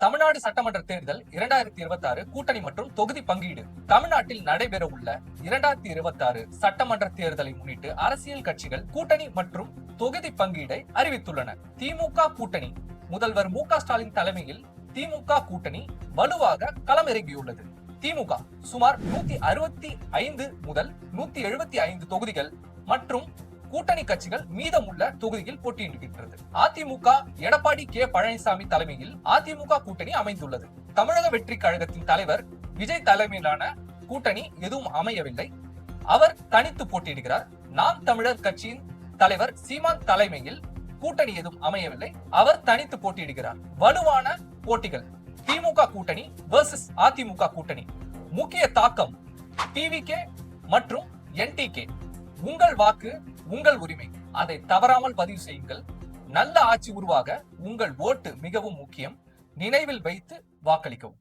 தமிழ்நாடு சட்டமன்ற தேர்தல் 2026 கூட்டணி மற்றும் தொகுதி பங்கீடு. தமிழ்நாட்டில் நடைபெற உள்ள 2026 சட்டமன்ற தேர்தலை முன்னிட்டு அரசியல் கட்சிகள் கூட்டணி மற்றும் தொகுதி பங்கீடை அறிவித்துள்ளன. திமுக கூட்டணி முதல்வர் மு.க.ஸ்டாலின் தலைமையில் திமுக கூட்டணி வலுவாக களமிறங்கியுள்ளது. திமுக சுமார் 165 முதல் 175 தொகுதிகள் மற்றும் கூட்டணி கட்சிகள் மீதமுள்ள தொகுதியில் போட்டியிடுகின்றது. அதிமுக எடப்பாடி கே பழனிசாமி தலைமையில் அதிமுக கூட்டணி அமைந்துள்ளது. தமிழக வெற்றி கழகத்தின் தலைவர் விஜய் தலைமையிலான கூட்டணி எதுவும் அமையவில்லை. அவர் தனித்து போட்டியிடுகிறார். நாம் தமிழர் கட்சியின் தலைவர் சீமான் தலைமையில் கூட்டணி எதுவும் அமையவில்லை. அவர் தனித்து போட்டியிடுகிறார். வலுவான போட்டிகள் திமுக கூட்டணி வெர்சஸ் அதிமுக கூட்டணி. முக்கிய தாக்கம் டிவிகே மற்றும் என்டிகே. உங்கள் வாக்கு உங்கள் உரிமை. அதை தவறாமல் பதிவு செய்யுங்கள். நல்ல ஆட்சி உருவாக உங்கள் ஓட்டு மிகவும் முக்கியம். நினைவில் வைத்து வாக்களிக்கவும்.